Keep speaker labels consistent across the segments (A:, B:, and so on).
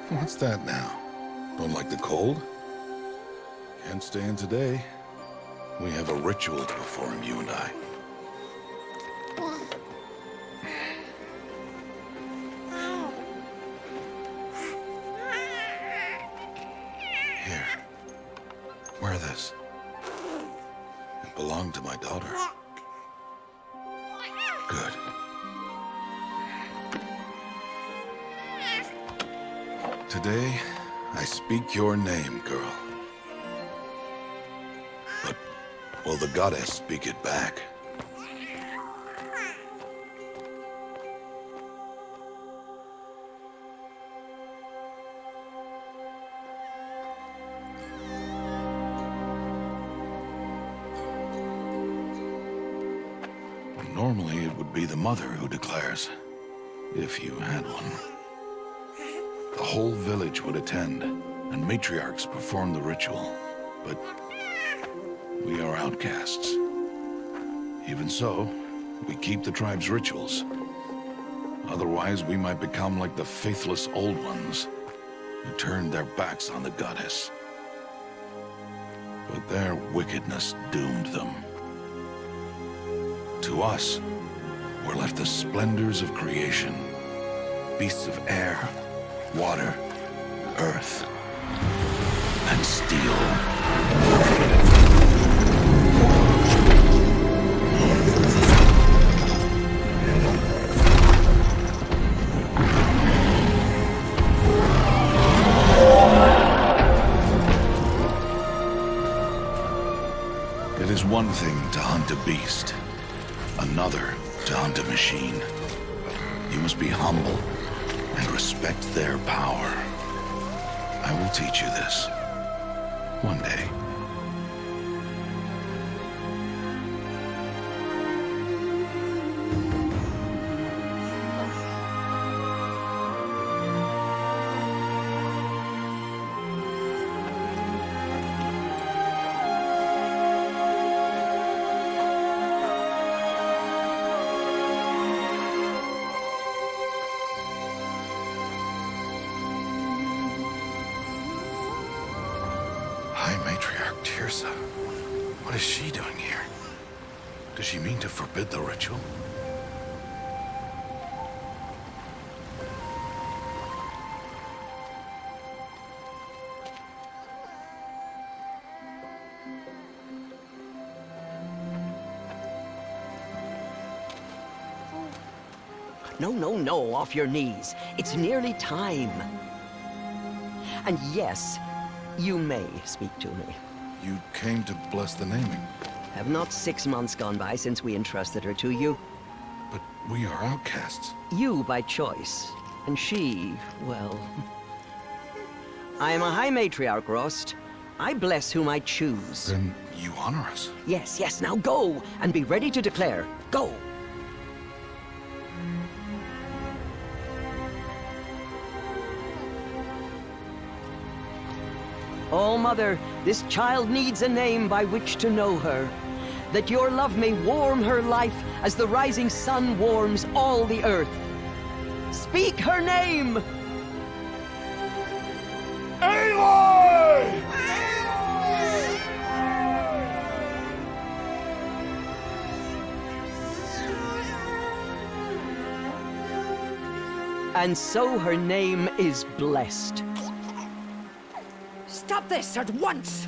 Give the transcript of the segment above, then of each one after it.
A: What's that now? Don't like the cold? Can't stay in today. We have a ritual to perform, you and I. Here. Wear this. It belonged to my daughter. Good. Today, I speak your name, girl. But will the goddess speak it back? Normally, it would be the mother who declares, if you had one. The whole village would attend, and matriarchs perform the ritual. But we are outcasts. Even so, we keep the tribe's rituals. Otherwise, we might become like the faithless old ones, who turned their backs on the goddess. But their wickedness doomed them. To us, were left the splendors of creation, beasts of air, water, earth, and steel. It is one thing to hunt a beast, another to hunt a machine. You must be humble and respect their power. I will teach you this. One day. Matriarch Tirsa. What is she doing here? Does she mean to forbid the ritual?
B: No, off your knees. It's nearly time. And yes, you may speak to me.
A: You came to bless the naming.
B: Have not 6 months gone by since we entrusted her to you?
A: But we are outcasts.
B: You by choice, and she, well... I am a High Matriarch, Rost. I bless whom I choose.
A: Then you honor us.
B: Yes, now go, and be ready to declare. Go! Oh, Mother, this child needs a name by which to know her. That your love may warm her life as the rising sun warms all the earth. Speak her name!
A: Aloy!
B: And so her name is blessed.
C: Stop this at once!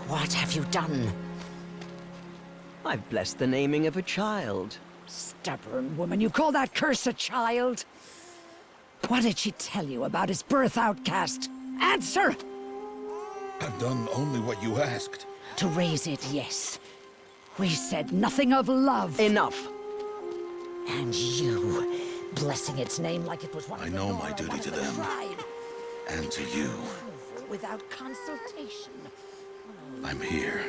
C: What have you done?
B: I've blessed the naming of a child.
C: Stubborn woman, you call that curse a child? What did she tell you about his birth, outcast? Answer!
A: I've done only what you asked.
C: To raise it, yes. We said nothing of love.
B: Enough.
C: And you, blessing its name like it was one of
A: I
C: the
A: know
C: Nora,
A: my duty
C: one of
A: to
C: the
A: them.
C: tribe.
A: And to you.
C: Without consultation.
A: I'm here.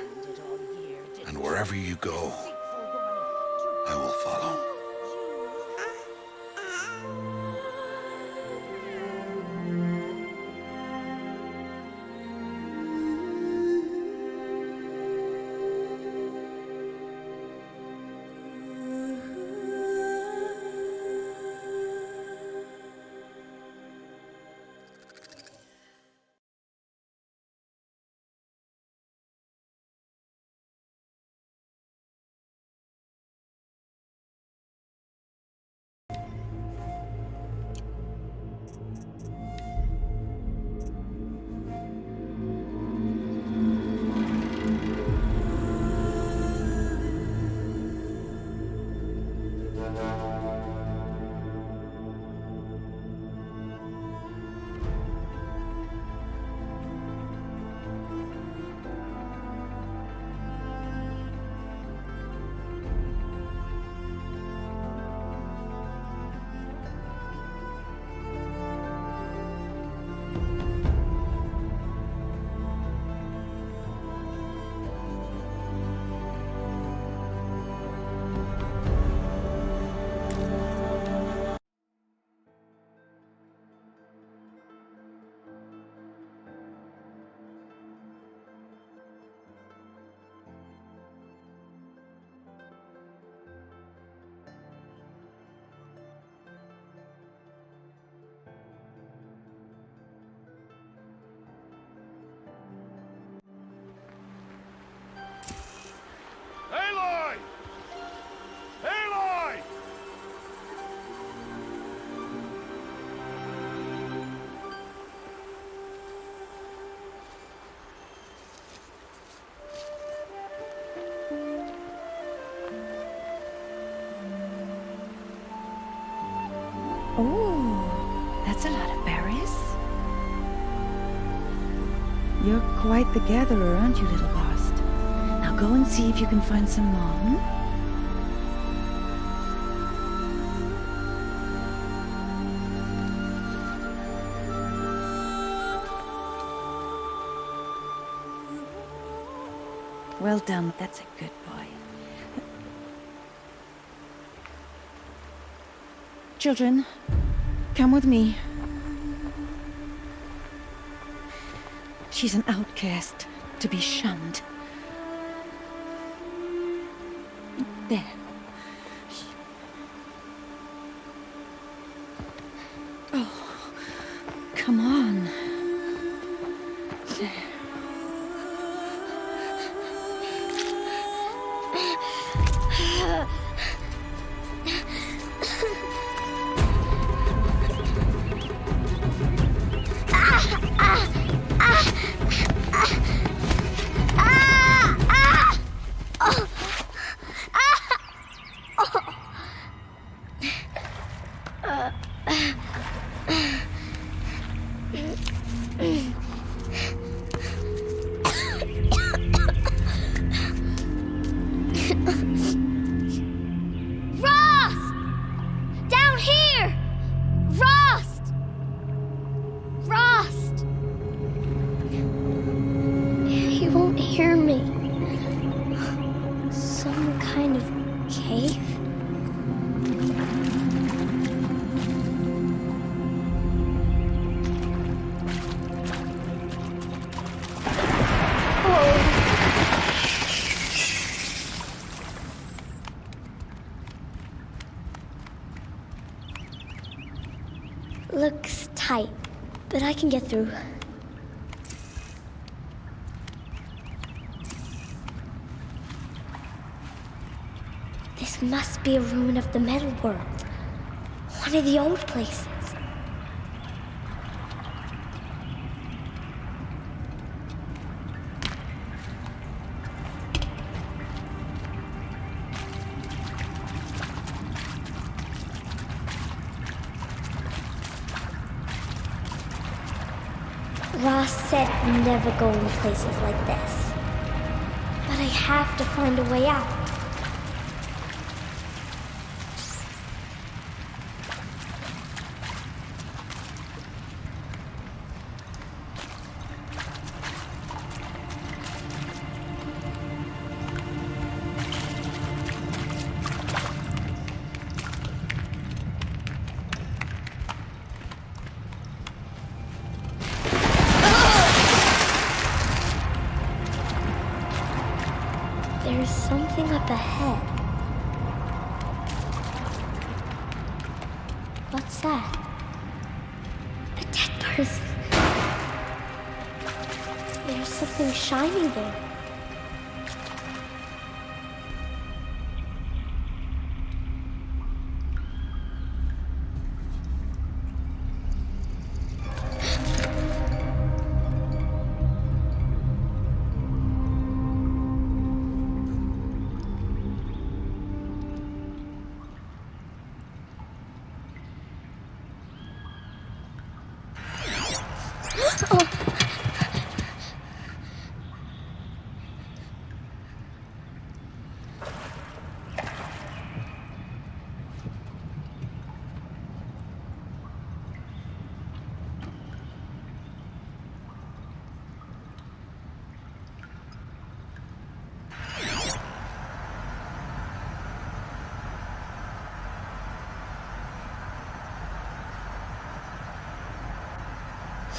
A: And wherever you go, I will follow.
C: That's a lot of berries.
D: You're quite the gatherer, aren't you, little Rost? Now go and see if you can find some more, hmm? Well done, that's a good boy. Children, come with me. She's an outcast, to be shunned. There. Oh, come on. There.
E: Looks tight, but I can get through. This must be a ruin of the metal world. One of the old places. Rost said never go in places like this. But I have to find a way out. There's something up ahead. What's that? A dead person. There's something shiny there.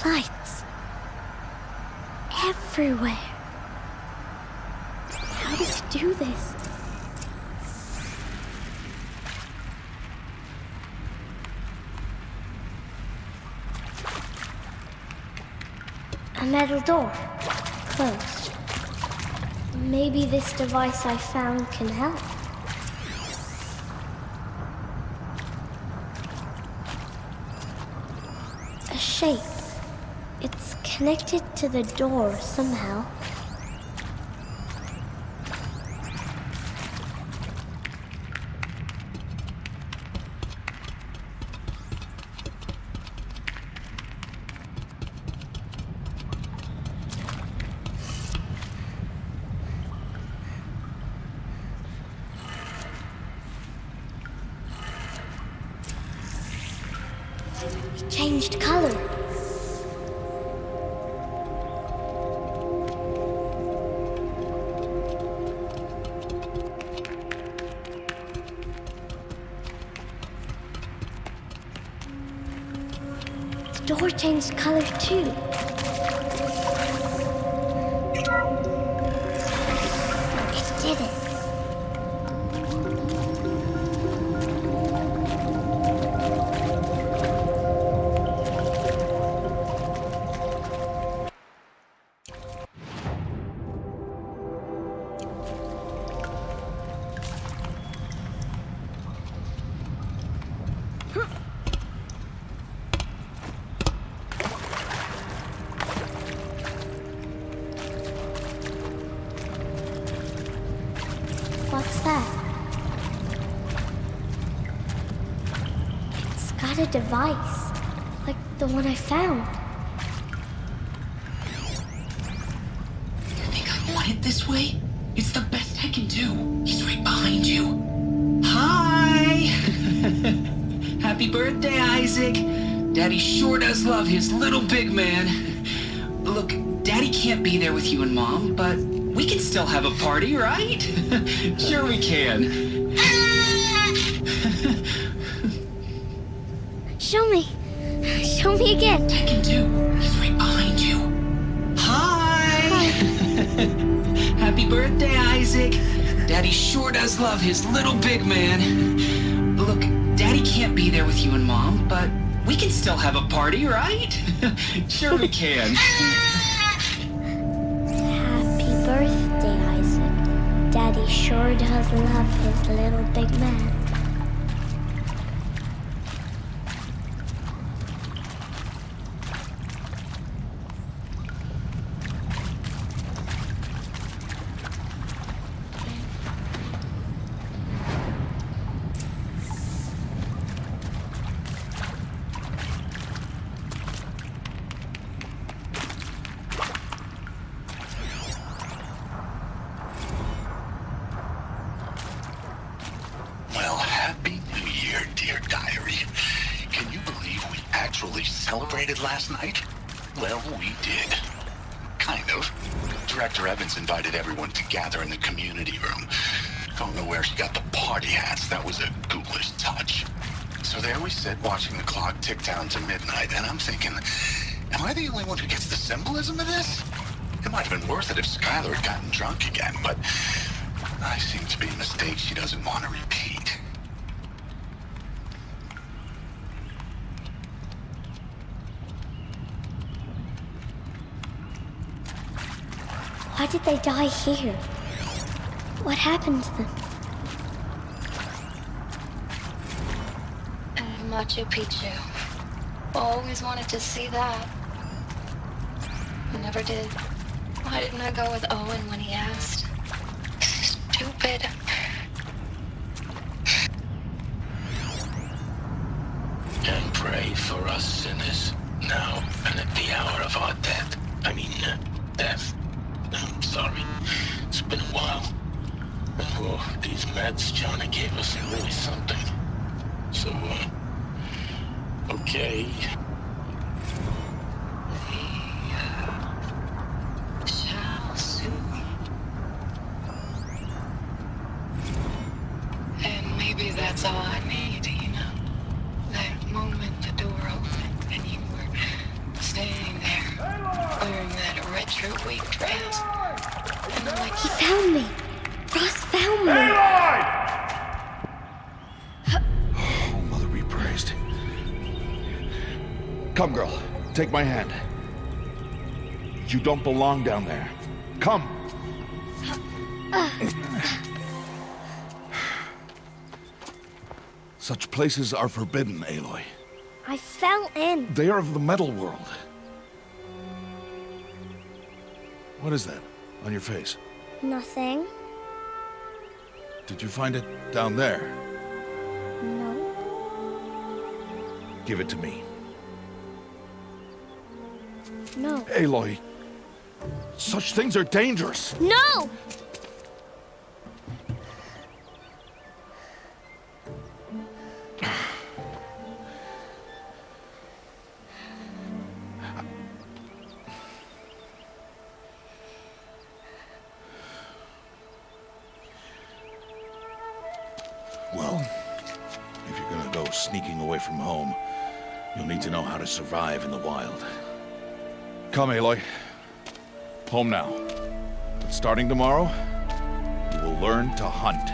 E: Lights. Everywhere. How does he do this? A metal door. Closed. Maybe this device I found can help. A shape. It's connected to the door somehow. changed color. The door changed color too. It did it. What's that? It's got a device, like the one I found.
F: You think I want it this way? It's the best I can do. He's right behind you. Hi! Happy birthday, Isaac. Daddy sure does love his little big man. Look, Daddy can't be there with you and Mom, but we can still have a party, right? Sure we can.
E: Show me. Show me again.
F: I can do. He's right behind you. Hi! Happy birthday, Isaac. Daddy sure does love his little big man. Look, Daddy can't be there with you and Mom, but we can still have a party, right? Sure we can.
E: Happy birthday, Isaac. Daddy sure does love his little big man.
A: Well, happy New Year, dear diary. Can you believe we actually celebrated last night? Well, we did. Kind of. Director Evans invited everyone to gather in the community room. Don't know where she got the party hats. That was a ghoulish touch. So there we sit, watching the clock tick down to midnight, and I'm thinking, am I the only one who gets the symbolism of this? It might have been worth it if Skylar had gotten drunk again, but I seem to be a mistake she doesn't want to repeat.
E: Why did they die here? What happened to them?
G: Machu Picchu. Always wanted to see that. I never did. Why didn't I go with Owen when he asked? Stupid.
H: And pray for us sinners, now and at the hour of our death. Death. I'm sorry. It's been a while. And oh, these meds Johnny gave us are really something. So, okay.
G: Shall soon. And maybe that's all I need, you know? That moment the door opened and you were standing there wearing that retro week dress. And like
E: He found me. Rost found me.
A: Oh, Mother be praised. Come, girl. Take my hand. You don't belong down there. Come. Such places are forbidden, Aloy.
E: I fell in.
A: They are of the metal world. What is that on your face?
E: Nothing.
A: Did you find it down there?
E: No.
A: Give it to me.
E: No.
A: Aloy, such things are dangerous.
E: No!
A: Well, if you're gonna go sneaking away from home, you'll need to know how to survive in the wild. Come, Aloy. Home now. But starting tomorrow, you will learn to hunt.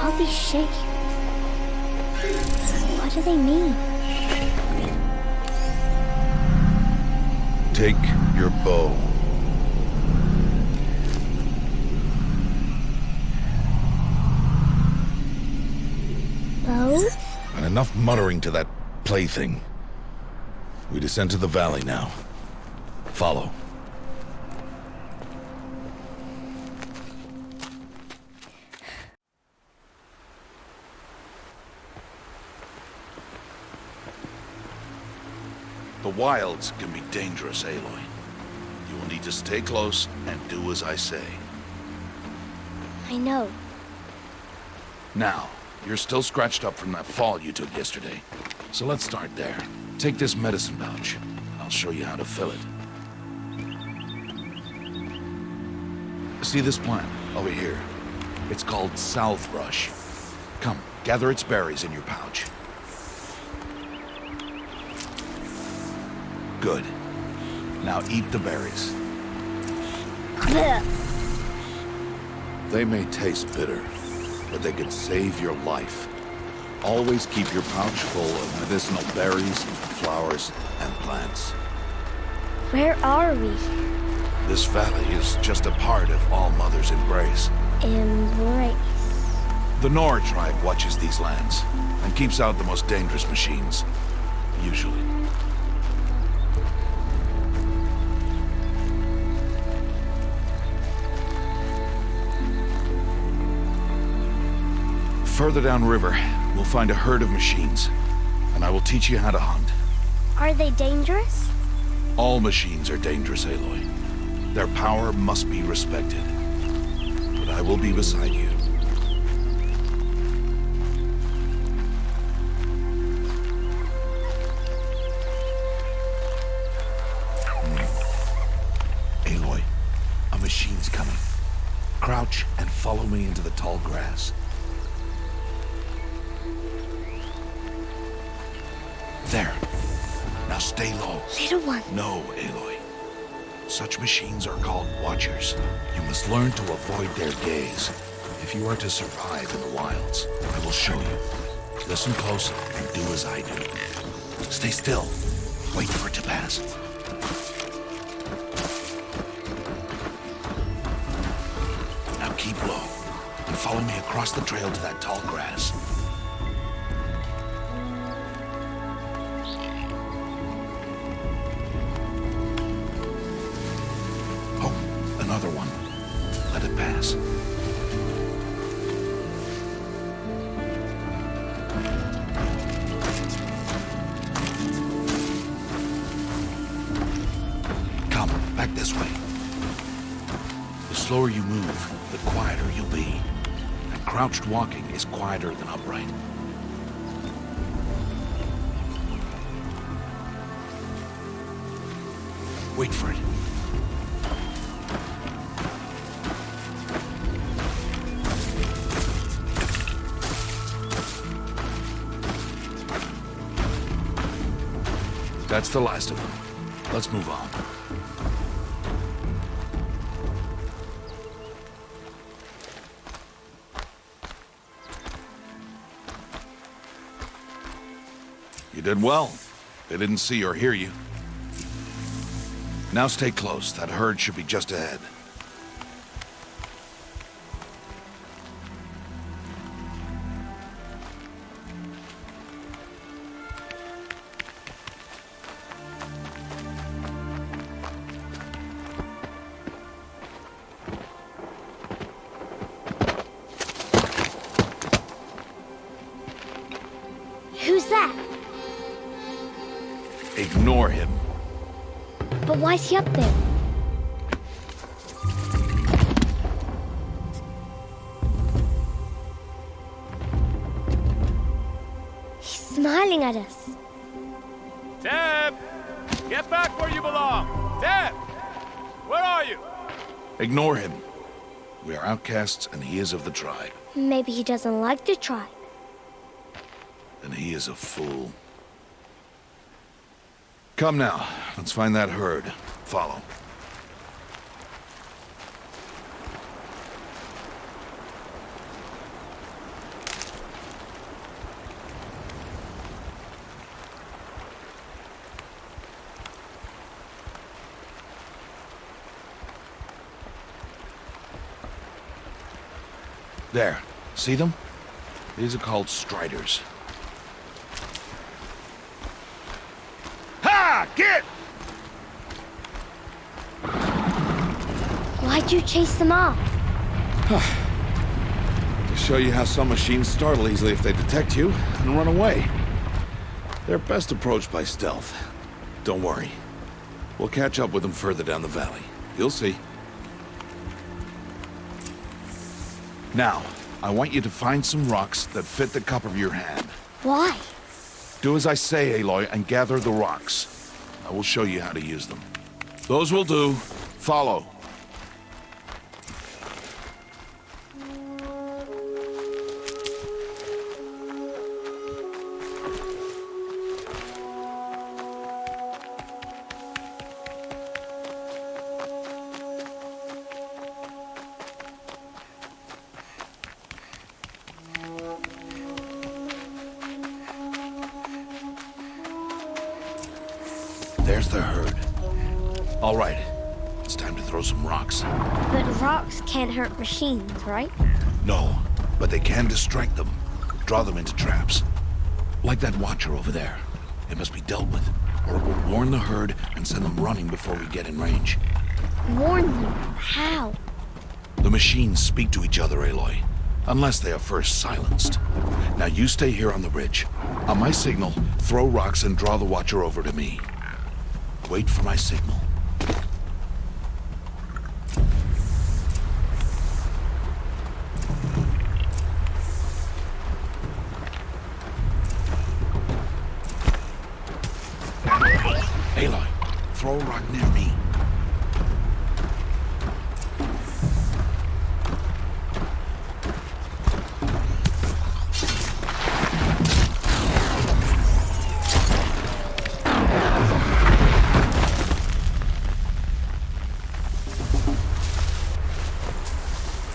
E: All these shapes. What do they mean?
A: Take your bow.
E: Bow?
A: And enough muttering to that plaything. We descend to the valley now. Follow. The wilds can be dangerous, Aloy. You will need to stay close and do as I say.
E: I know.
A: Now, you're still scratched up from that fall you took yesterday. So let's start there. Take this medicine pouch. I'll show you how to fill it. See this plant over here? It's called salvebrush. Come, gather its berries in your pouch. Good. Now eat the berries. They may taste bitter, but they can save your life. Always keep your pouch full of medicinal berries, flowers, and plants.
E: Where are we?
A: This valley is just a part of All Mother's embrace.
E: Embrace.
A: The Nora tribe watches these lands and keeps out the most dangerous machines. Usually. Further downriver, we'll find a herd of machines, and I will teach you how to hunt.
E: Are they dangerous?
A: All machines are dangerous, Aloy. Their power must be respected. But I will be beside you. Aloy, a machine's coming. Crouch and follow me into the tall grass. There. Now stay low.
E: Little one.
A: No, Aloy. Such machines are called watchers. You must learn to avoid their gaze. If you are to survive in the wilds, I will show you. Listen close and do as I do. Stay still. Wait for it to pass. Now keep low and follow me across the trail to that tall grass. Another one. Let it pass. Come, back this way. The slower you move, the quieter you'll be. And crouched walking is quieter than upright. Wait for it. That's the last of them. Let's move on. You did well. They didn't see or hear you. Now stay close. That herd should be just ahead.
E: Who's that?
A: Ignore him.
E: But why's he up there? He's smiling at us.
I: Deb! Get back where you belong! Deb! Where are you?
A: Ignore him. We are outcasts, and he is of the tribe.
E: Maybe he doesn't like the tribe.
A: And he is a fool. Come now, let's find that herd. Follow. There. See them? These are called striders. Ha! Get!
E: Why'd you chase them off?
A: To show you how some machines startle easily if they detect you and run away. They're best approached by stealth. Don't worry. We'll catch up with them further down the valley. You'll see. Now, I want you to find some rocks that fit the cup of your hand.
E: Why?
A: Do as I say, Aloy, and gather the rocks. I will show you how to use them. Those will do. Follow. There's the herd. All right, it's time to throw some rocks.
E: But rocks can't hurt machines, right?
A: No, but they can distract them. Draw them into traps. Like that watcher over there. It must be dealt with, or it will warn the herd and send them running before we get in range.
E: Warn them? How?
A: The machines speak to each other, Aloy. Unless they are first silenced. Now you stay here on the ridge. On my signal, throw rocks and draw the watcher over to me. Wait for my signal. Aloy, throw a rock near me.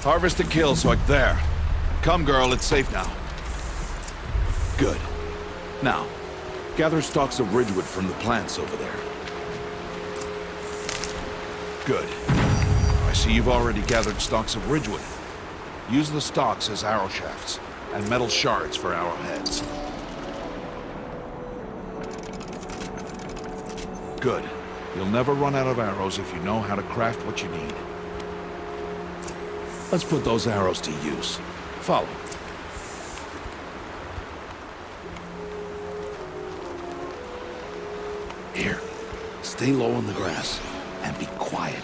A: Harvest and kill, so there. Come, girl, it's safe now. Good. Now, gather stalks of ridgewood from the plants over there. Good. I see you've already gathered stalks of ridgewood. Use the stalks as arrow shafts, and metal shards for arrowheads. Good. You'll never run out of arrows if you know how to craft what you need. Let's put those arrows to use. Follow. Here, stay low on the grass and be quiet.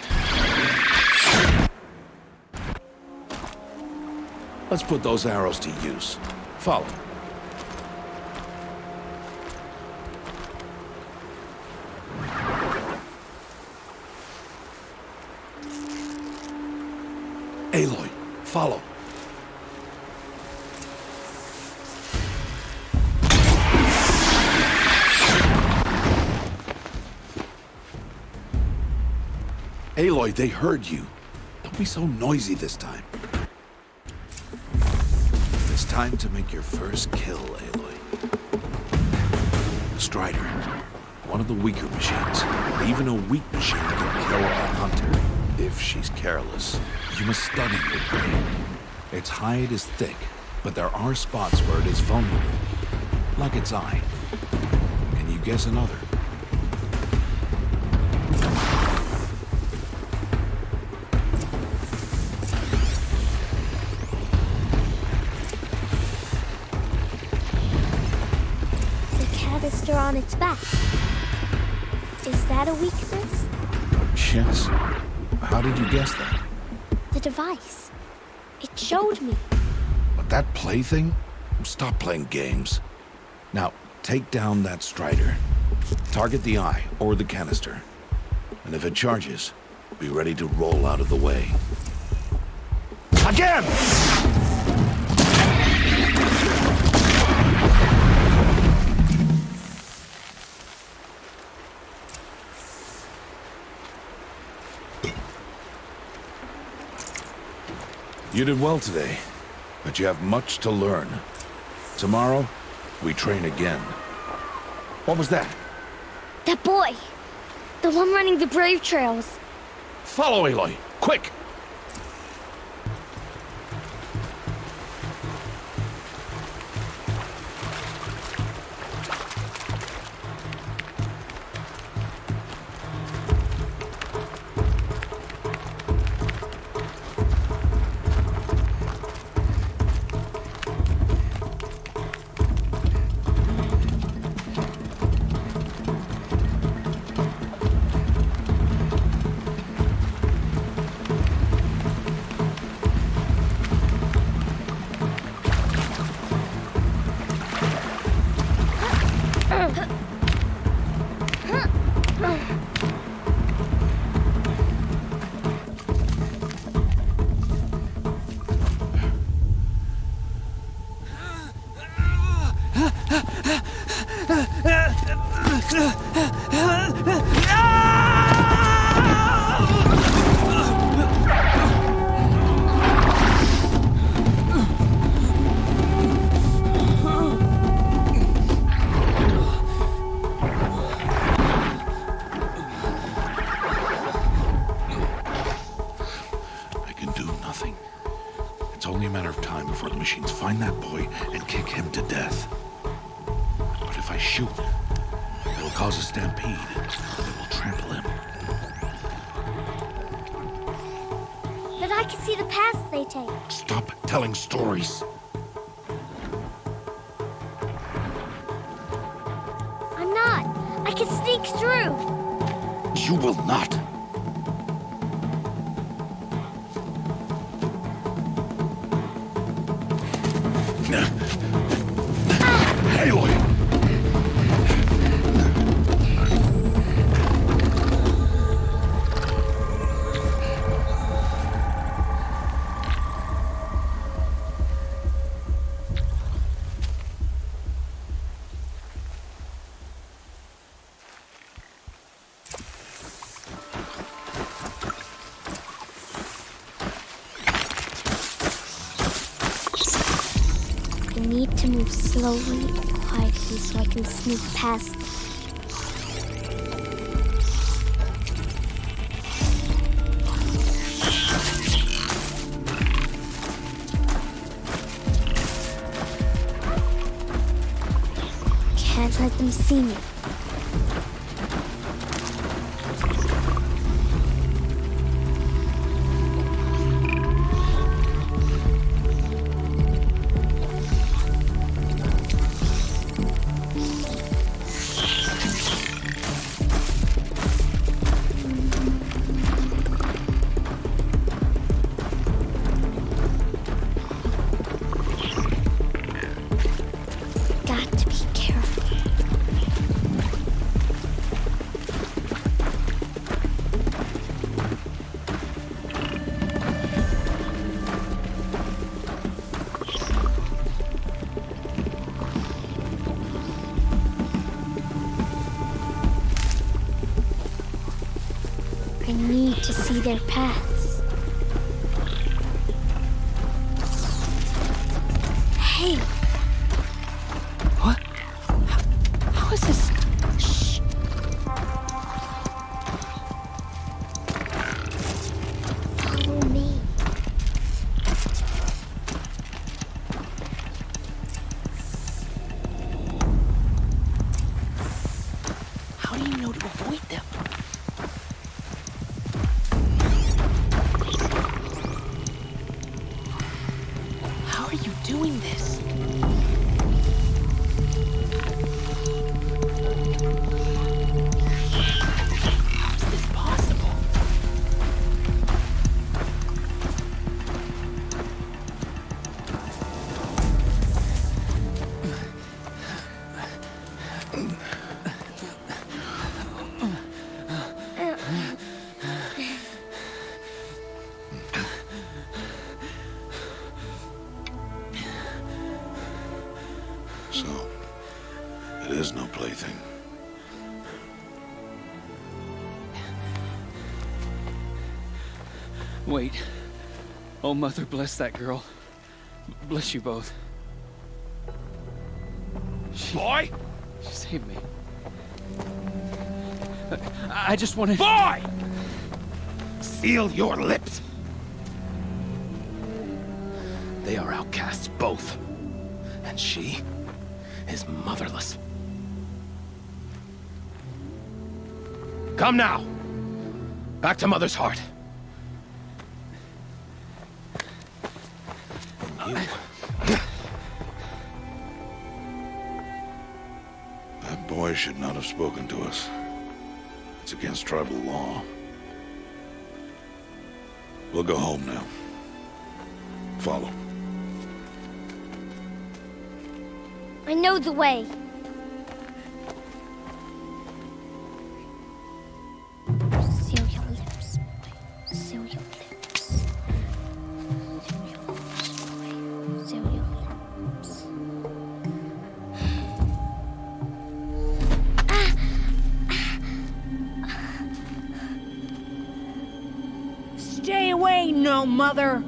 A: Let's put those arrows to use. Follow. Aloy, follow. Aloy, they heard you. Don't be so noisy this time. It's time to make your first kill, Aloy. Strider, one of the weaker machines. But even a weak machine can kill a hunter if she's careless. You must study your prey. Its hide is thick, but there are spots where it is vulnerable. Like its eye. Can you guess another?
E: The canister on its back. Is that a weakness?
A: Yes. How did you guess that?
E: The device. It showed me.
A: But that plaything? Stop playing games. Now, take down that Strider. Target the eye or the canister. And if it charges, be ready to roll out of the way. Again! You did well today, but you have much to learn. Tomorrow, we train again. What was that?
E: That boy! The one running the brave trails.
A: Follow Aloy, quick! Find that boy and kick him to death. But if I shoot, it'll cause a stampede and it will trample him.
E: But I can see the paths they take.
A: Stop telling stories.
E: I'm not. I can sneak through.
A: You will not. Aloy!
E: I need to move slowly and quietly so I can sneak past them. Can't let them see me. I need to see their paths. Hey!
B: What? How is this?
E: Shh! Follow me.
B: How do you know to avoid them?
A: So, it is no plaything.
J: Wait. Oh, Mother, bless that girl. Bless you both.
I: Boy!
J: She saved me. I just wanted...
I: Boy! Seal your lips! They are outcasts, both. And she is motherless. Come now! Back to Mother's heart. And you...
A: That boy should not have spoken to us. It's against tribal law. We'll go home now. Follow.
E: I know the way. Seal your lips. Seal your lips. Seal your lips.
C: Stay away, no mother!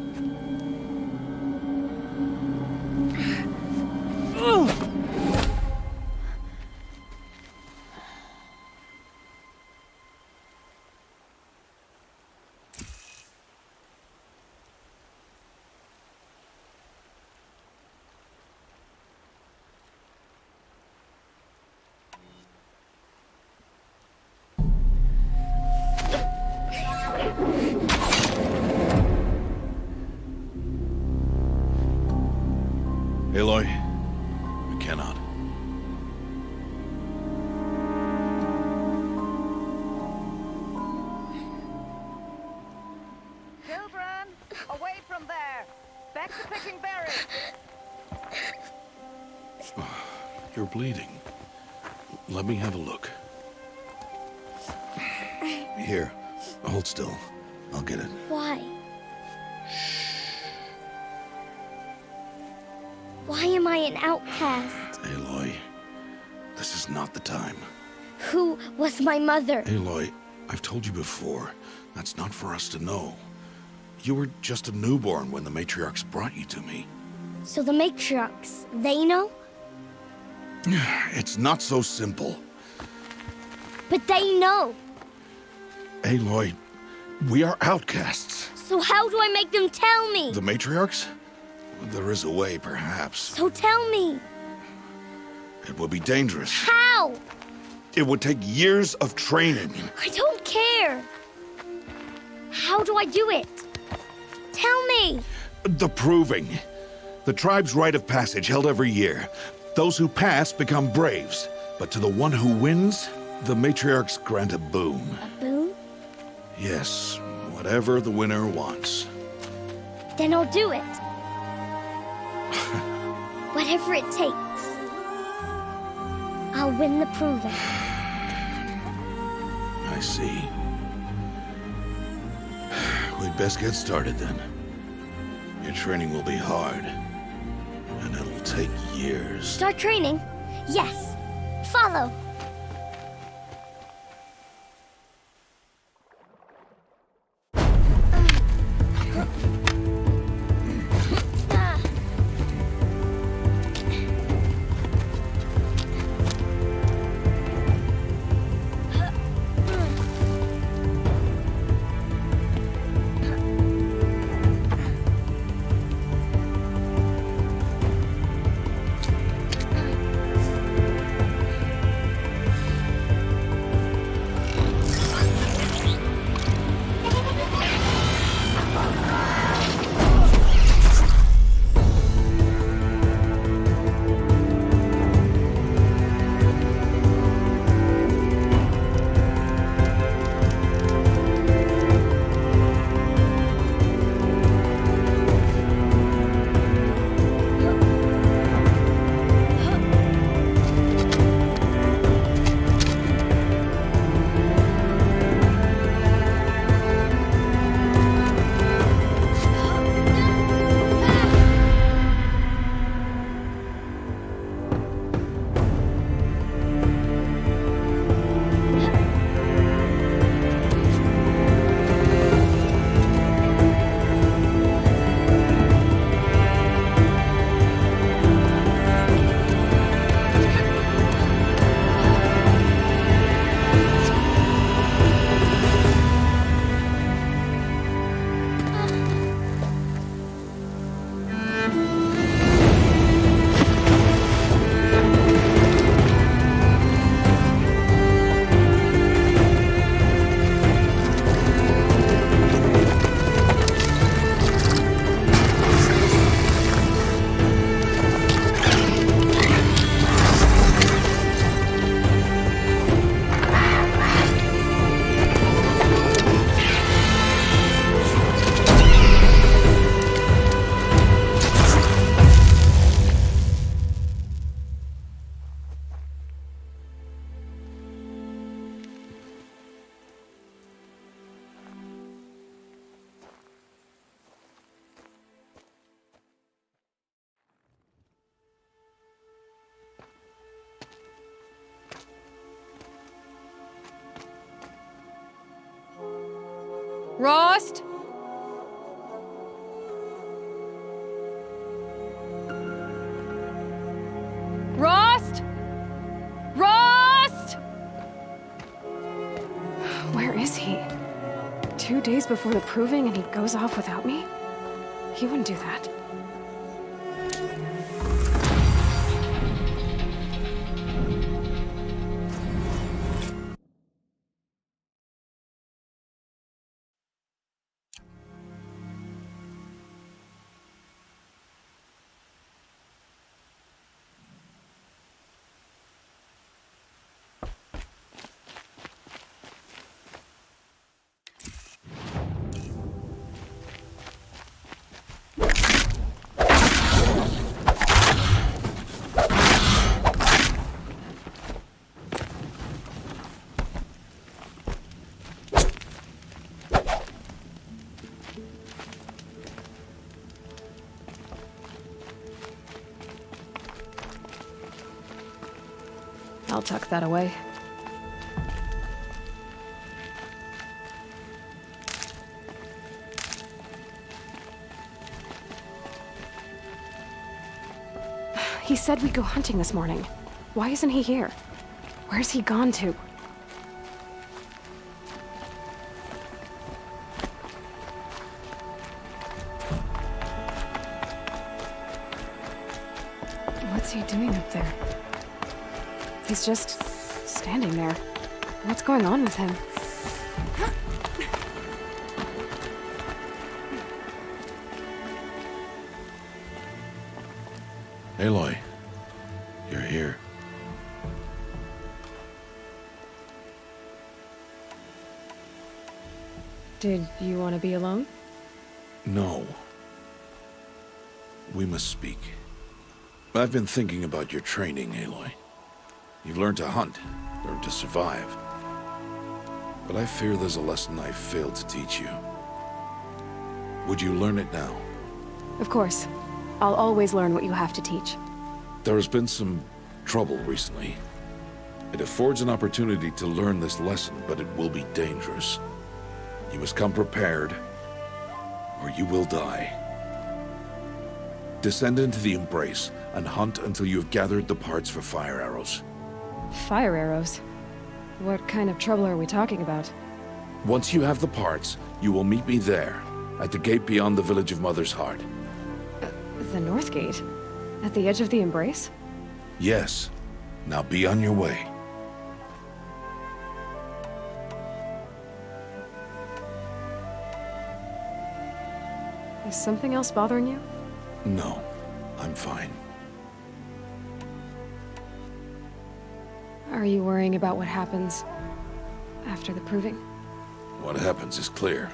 A: Aloy, I cannot.
K: Children, away from there. Back to picking berries.
A: You're bleeding. Let me have a look. Here, hold still. I'll get it.
E: Why? Why am I an outcast?
A: Aloy, this is not the time.
E: Who was my mother?
A: Aloy, I've told you before, that's not for us to know. You were just a newborn when the matriarchs brought you to me.
E: So the matriarchs, they know?
A: It's not so simple.
E: But they know.
A: Aloy, we are outcasts.
E: So how do I make them tell me?
A: The matriarchs? There is a way, perhaps.
E: So tell me.
A: It would be dangerous.
E: How?
A: It would take years of training.
E: I don't care. How do I do it? Tell me.
A: The proving. The tribe's rite of passage held every year. Those who pass become braves. But to the one who wins, the matriarchs grant a boon.
E: A boon?
A: Yes, whatever the winner wants.
E: Then I'll do it. Whatever it takes. I'll win the proving.
A: I see. We'd best get started then. Your training will be hard. And it'll take years.
E: Start training? Yes. Follow.
L: Rost? Rost? Rost? Where is he? 2 days before the proving and he goes off without me? He wouldn't do that. I'll tuck that away. He said we'd go hunting this morning. Why isn't he here? Where's he gone to? What's he doing up there? He's just standing there. What's going on with him?
A: Aloy, you're here.
L: Did you want to be alone?
A: No. We must speak. I've been thinking about your training, Aloy. You've learned to hunt, learned to survive. But I fear there's a lesson I failed to teach you. Would you learn it now?
L: Of course. I'll always learn what you have to teach.
A: There has been some trouble recently. It affords an opportunity to learn this lesson, but it will be dangerous. You must come prepared, or you will die. Descend into the Embrace and hunt until you have gathered the parts for fire arrows.
L: Fire arrows? What kind of trouble are we talking about?
A: Once you have the parts, you will meet me there, at the gate beyond the village of Mother's Heart.
L: The North Gate? At the edge of the Embrace?
A: Yes. Now be on your way.
L: Is something else bothering you?
A: No, I'm fine.
L: Are you worrying about what happens after the proving?
A: What happens is clear.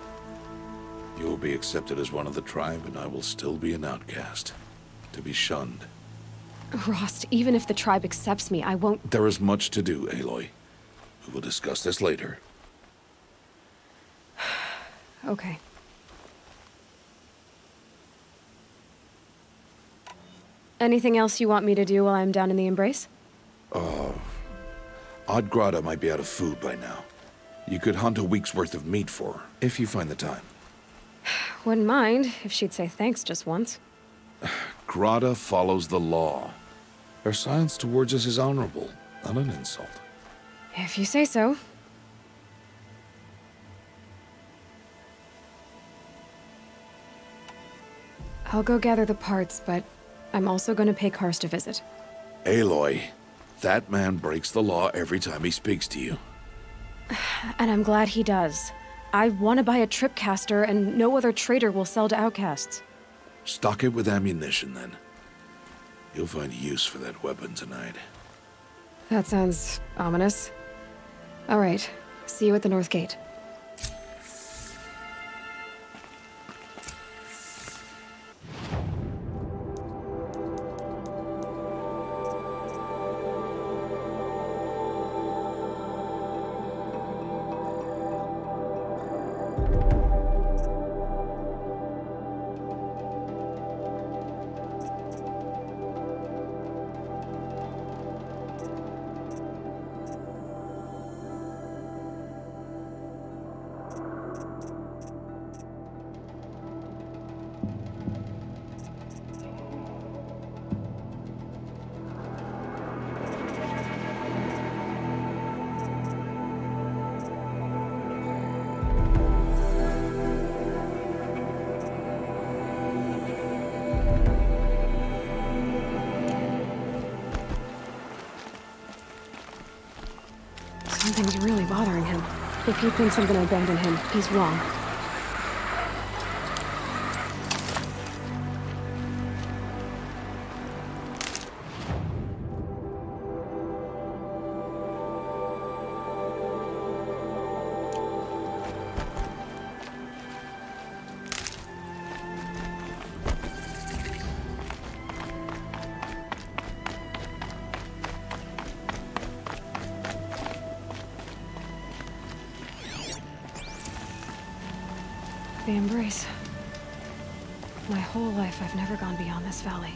A: You will be accepted as one of the tribe, and I will still be an outcast. To be shunned.
L: Rost, even if the tribe accepts me, I won't—
A: There is much to do, Aloy. We will discuss this later.
L: Okay. Anything else you want me to do while I'm down in the Embrace?
A: Odd Grata might be out of food by now. You could hunt a week's worth of meat for her, if you find the time.
L: Wouldn't mind if she'd say thanks just once.
A: Grata follows the law. Her silence towards us is honorable, not an insult.
L: If you say so. I'll go gather the parts, but I'm also going to pay Karst a visit.
A: Aloy, that man breaks the law every time he speaks to you.
L: And I'm glad he does. I want to buy a tripcaster, and no other trader will sell to outcasts.
A: Stock it with ammunition, then. You'll find use for that weapon tonight.
L: That sounds ominous. All right, see you at the North Gate. Something's really bothering him. If he thinks I'm gonna abandon him, he's wrong. The embrace. My whole life, I've never gone beyond this valley.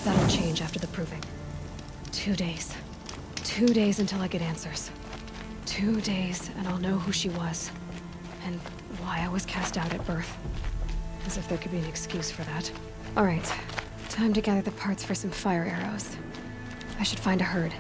L: That'll change after the proving. 2 days. 2 days until I get answers. 2 days, and I'll know who she was. And why I was cast out at birth. As if there could be an excuse for that. Alright, time to gather the parts for some fire arrows. I should find a herd.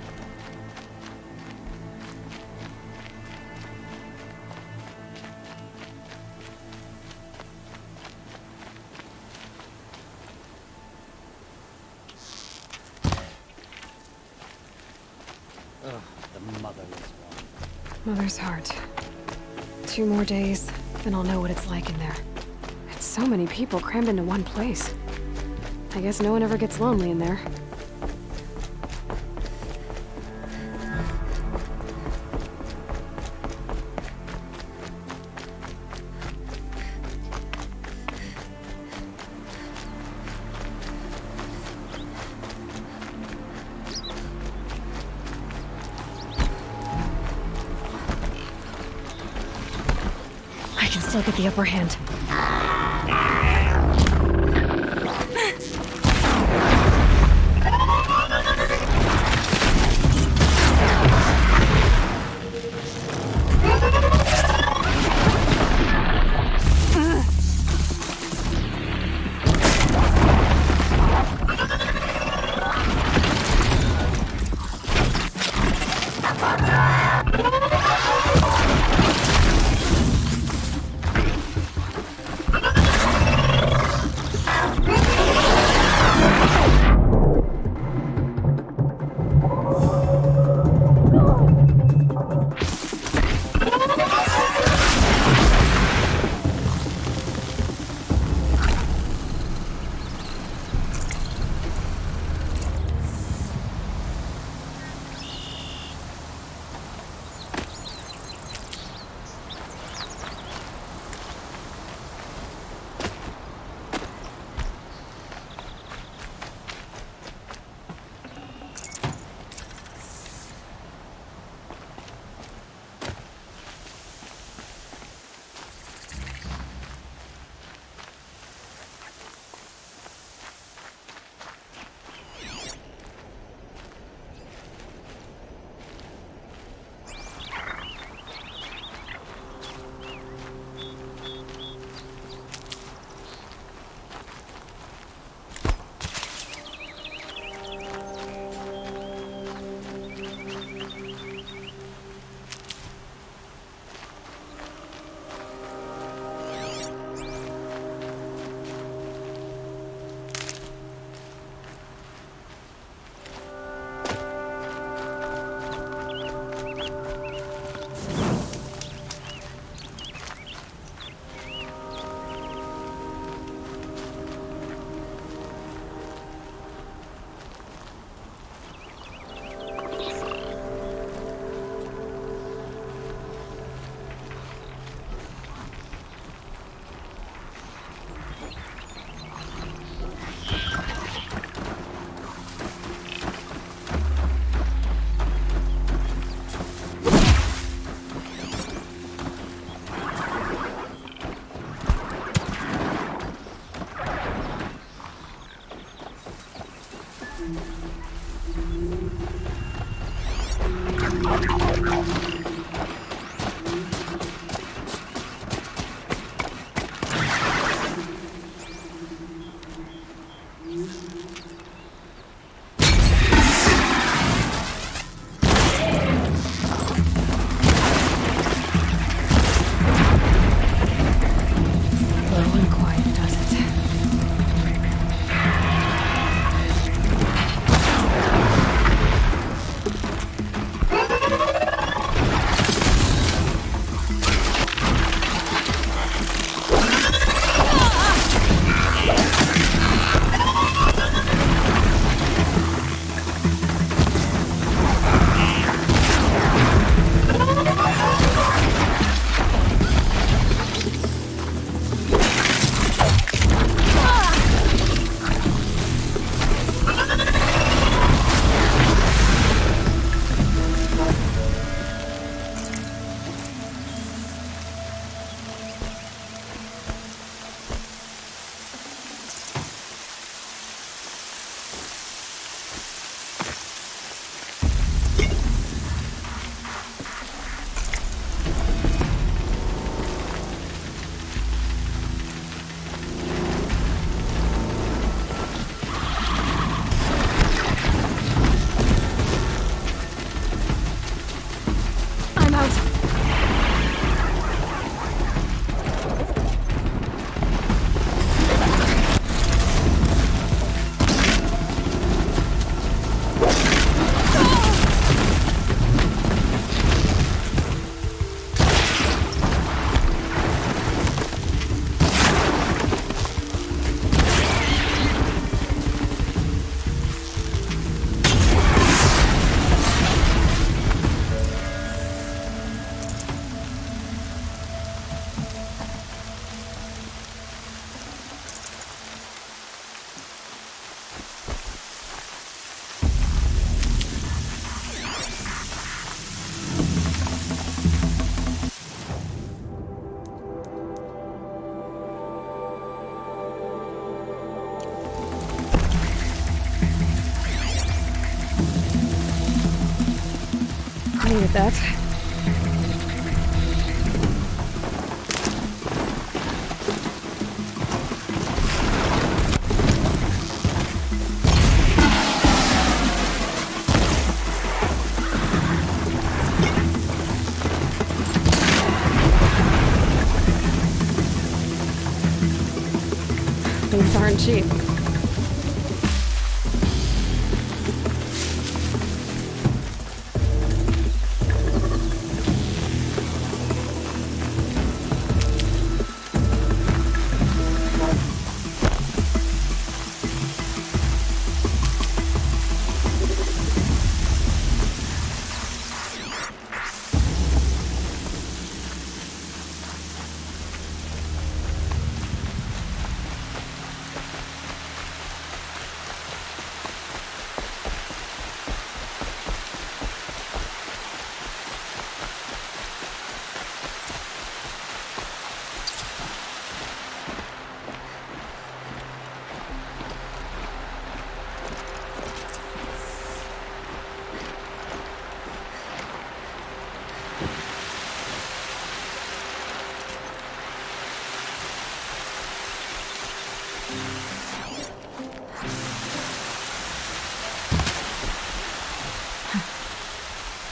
L: Mother's heart. 2 more days, then I'll know what it's like in there. It's so many people crammed into one place. I guess no one ever gets lonely in there. Still get the upper hand. needed that. These aren't cheap.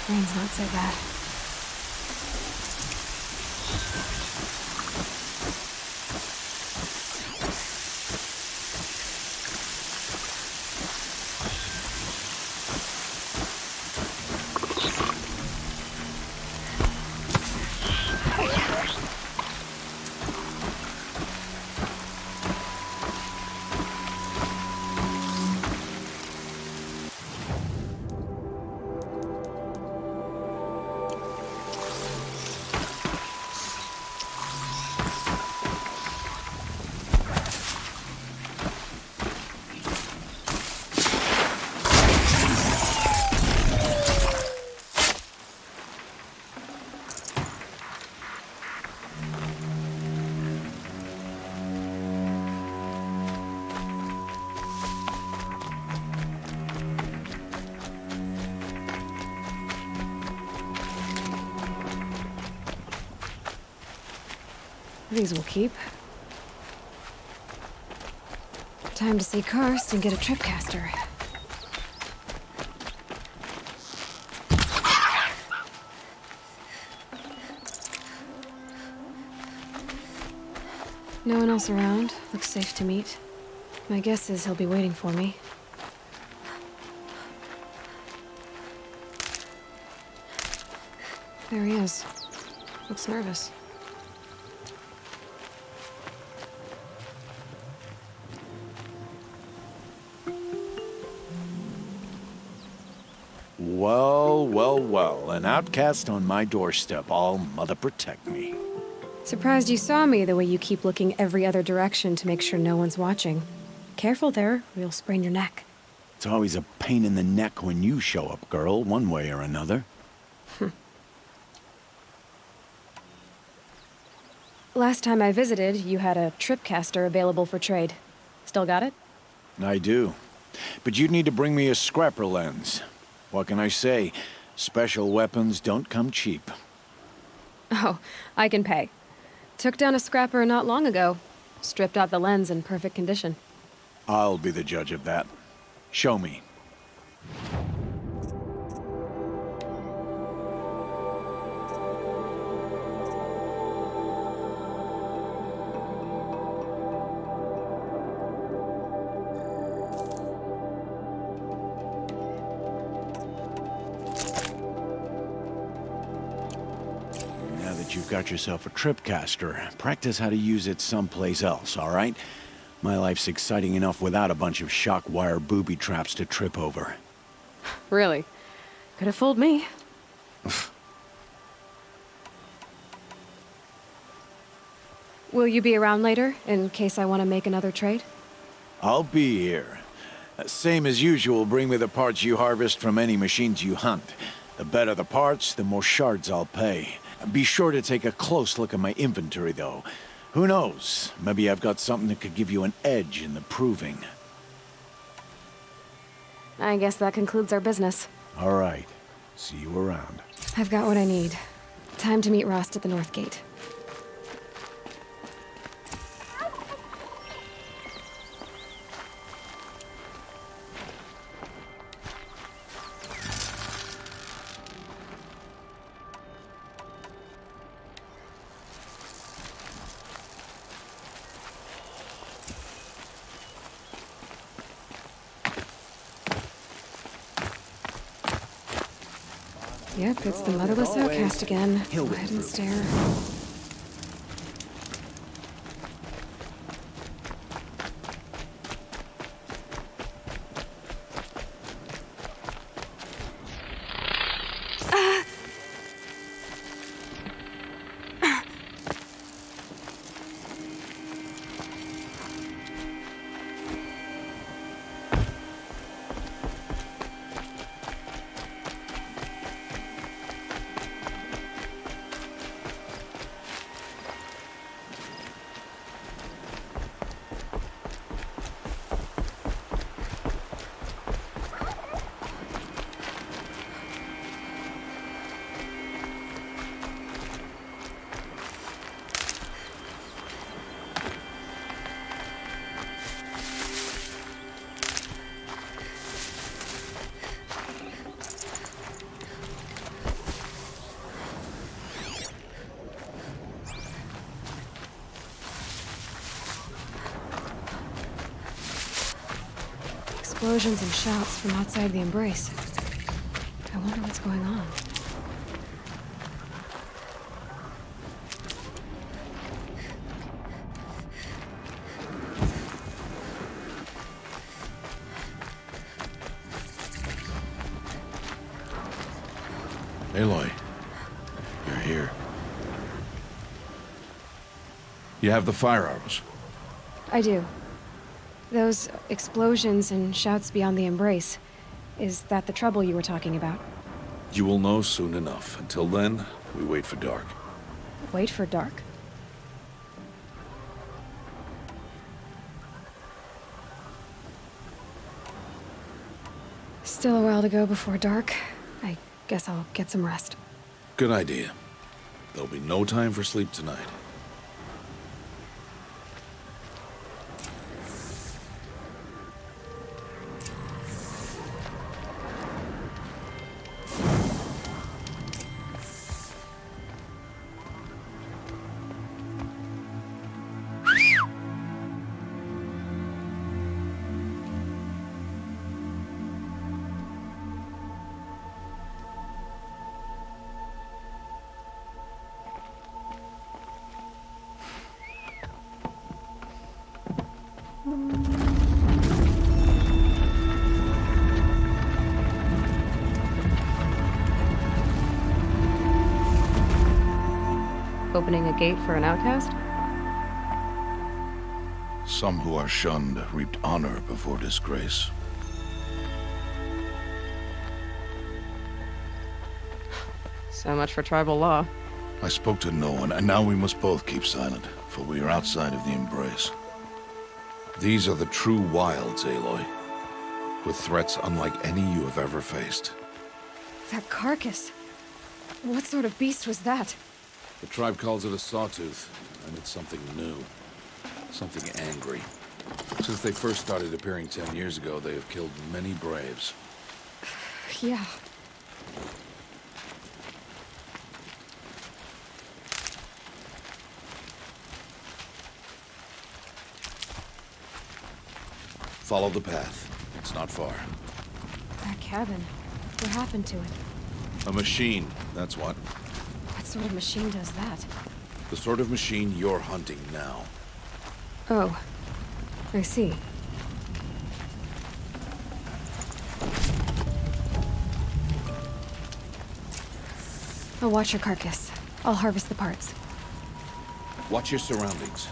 L: Rain's not so bad. These will keep. Time to see Karst and get a tripcaster. No one else around. Looks safe to meet. My guess is he'll be waiting for me. There he is. Looks nervous.
M: Well, well, well. An outcast on my doorstep. All mother protect me.
L: Surprised you saw me the way you keep looking every other direction to make sure no one's watching. Careful there, or you'll sprain your neck.
M: It's always a pain in the neck when you show up, girl, one way or another.
L: Last time I visited, you had a tripcaster available for trade. Still got it?
M: I do. But you'd need to bring me a scrapper lens. What can I say? Special weapons don't come cheap.
L: Oh, I can pay. Took down a scrapper not long ago. Stripped out the lens in perfect condition.
M: I'll be the judge of that. Show me. You've got yourself a tripcaster. Practice how to use it someplace else, all right? My life's exciting enough without a bunch of shock wire booby traps to trip over.
L: Really? Could have fooled me. Will you be around later, in case I want to make another trade?
M: I'll be here. Same as usual, bring me the parts you harvest from any machines you hunt. The better the parts, the more shards I'll pay. Be sure to take a close look at my inventory, though. Who knows? Maybe I've got something that could give you an edge in the proving.
L: I guess that concludes our business.
M: All right. See you around.
L: I've got what I need. Time to meet Rost at the North Gate. Yep, it's the motherless outcast again. Go ahead and stare. Explosions and shouts from outside the Embrace. I wonder what's going on.
A: Aloy, you're here. You have the firearms.
L: I do. Those explosions and shouts beyond the Embrace. Is that the trouble you were talking about?
A: You will know soon enough. Until then, we wait for dark.
L: Wait for dark? Still a while to go before dark. I guess I'll get some rest.
A: Good idea. There'll be no time for sleep tonight.
L: Opening a gate for an outcast?
A: Some who are shunned reaped honor before disgrace.
L: So much for tribal law.
A: I spoke to no one, and now we must both keep silent, for we are outside of the Embrace. These are the true wilds, Aloy, with threats unlike any you have ever faced.
L: That carcass. What sort of beast was that?
A: The tribe calls it a sawtooth, and it's something new. Something angry. Since they first started appearing 10 years ago, they have killed many braves.
L: Yeah.
A: Follow the path. It's not far.
L: That cabin. What happened to it?
A: A machine, that's what.
L: What sort of machine does that?
A: The sort of machine you're hunting now.
L: Oh. I see. I'll watch your carcass. I'll harvest the parts.
A: Watch your surroundings.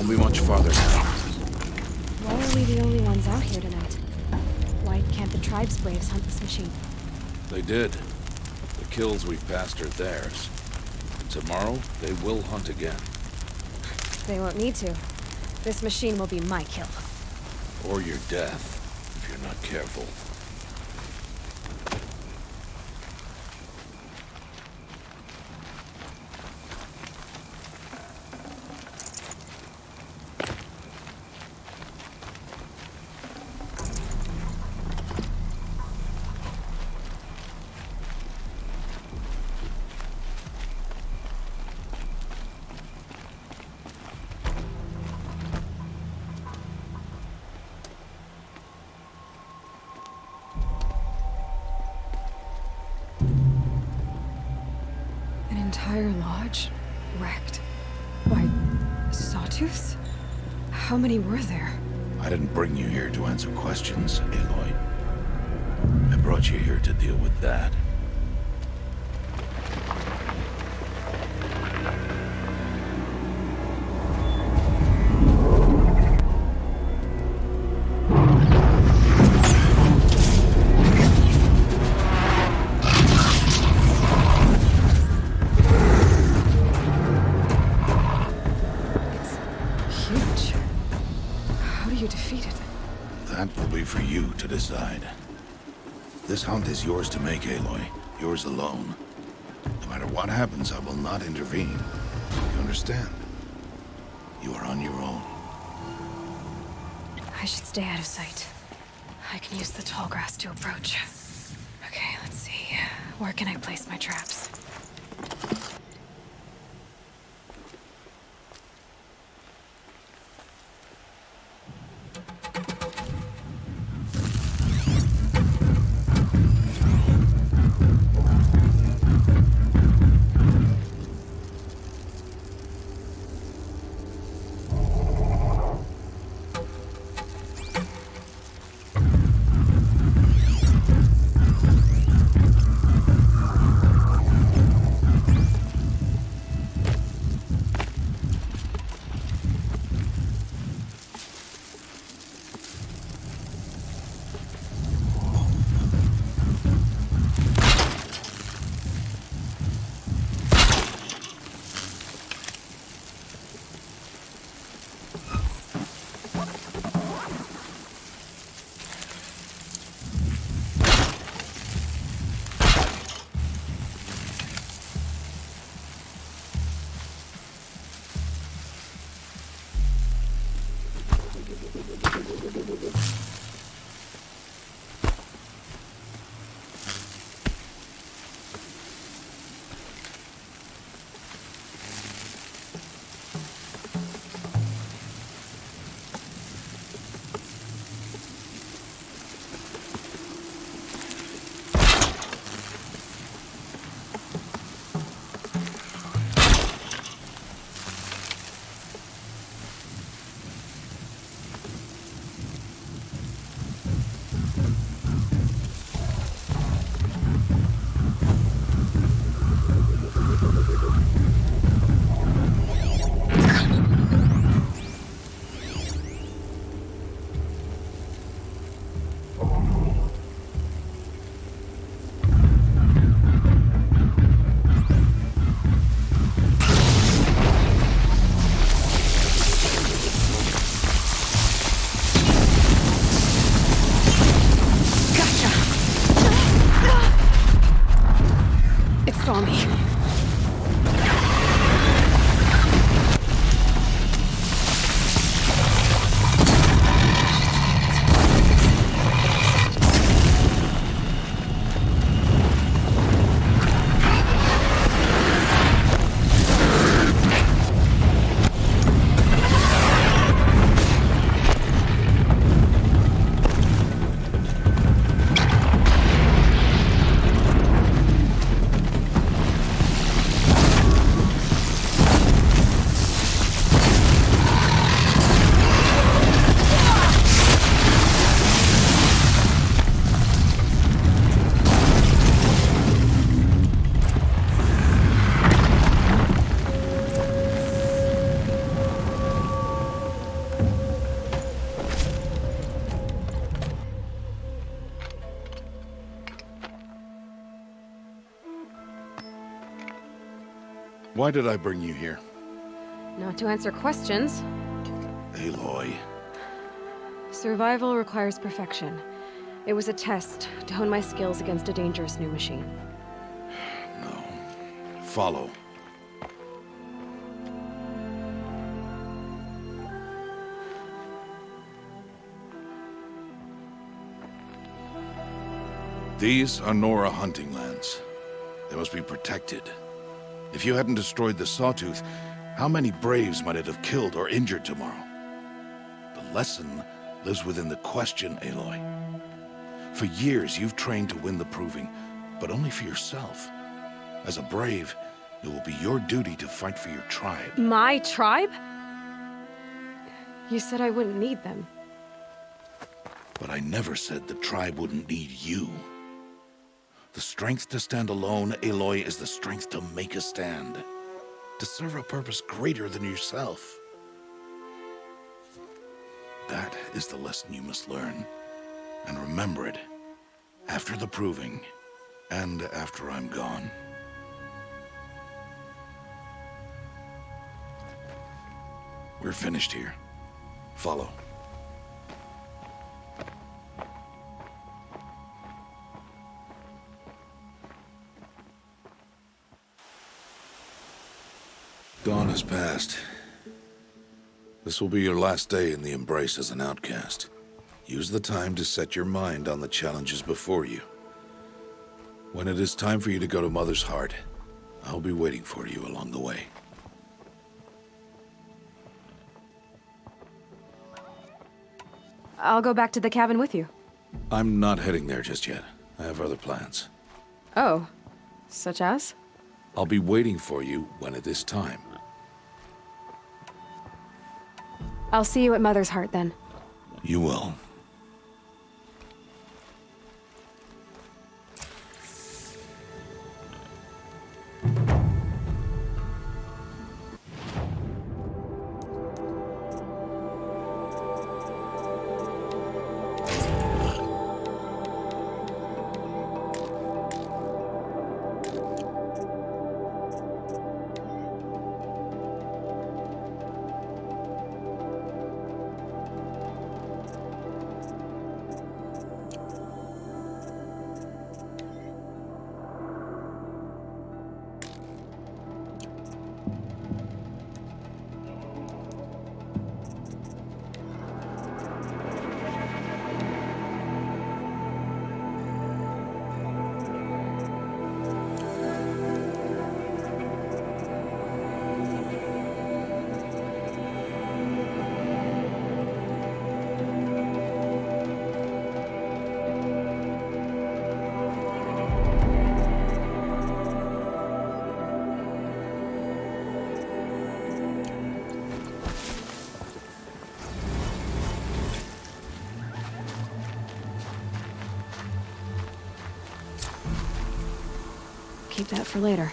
A: Won't be much farther now.
L: Why are we the only ones out here tonight? Why can't the tribe's braves hunt this machine?
A: They did. The kills we passed are theirs. Tomorrow, they will hunt again.
L: They won't need to. This machine will be my kill.
A: Or your death, if you're not careful.
L: Entire lodge wrecked by sawtooths? How many were there?
A: I didn't bring you here to answer questions, Aloy. I brought you here to deal with that. For you to decide. This hunt is yours to make, Aloy. Yours alone. No matter what happens, I will not intervene. You understand? You are on your own.
L: I should stay out of sight. I can use the tall grass to approach. Okay, let's see. Where can I place my traps?
A: Why did I bring you here?
L: Not to answer questions.
A: Aloy.
L: Survival requires perfection. It was a test to hone my skills against a dangerous new machine.
A: No. Follow. These are Nora hunting lands. They must be protected. If you hadn't destroyed the Sawtooth, how many Braves might it have killed or injured tomorrow? The lesson lives within the question, Aloy. For years, you've trained to win the Proving, but only for yourself. As a Brave, it will be your duty to fight for your tribe.
L: My tribe? You said I wouldn't need them.
A: But I never said the tribe wouldn't need you. The strength to stand alone, Aloy, is the strength to make a stand. To serve a purpose greater than yourself. That is the lesson you must learn. And remember it. After the Proving. And after I'm gone. We're finished here. Follow. Dawn has passed. This will be your last day in the Embrace as an outcast. Use the time to set your mind on the challenges before you. When it is time for you to go to Mother's Heart, I'll be waiting for you along the way.
L: I'll go back to the cabin with you.
A: I'm not heading there just yet. I have other plans.
L: Oh, such as?
A: I'll be waiting for you when it is time.
L: I'll see you at Mother's Heart then.
A: You will.
L: Keep that for later.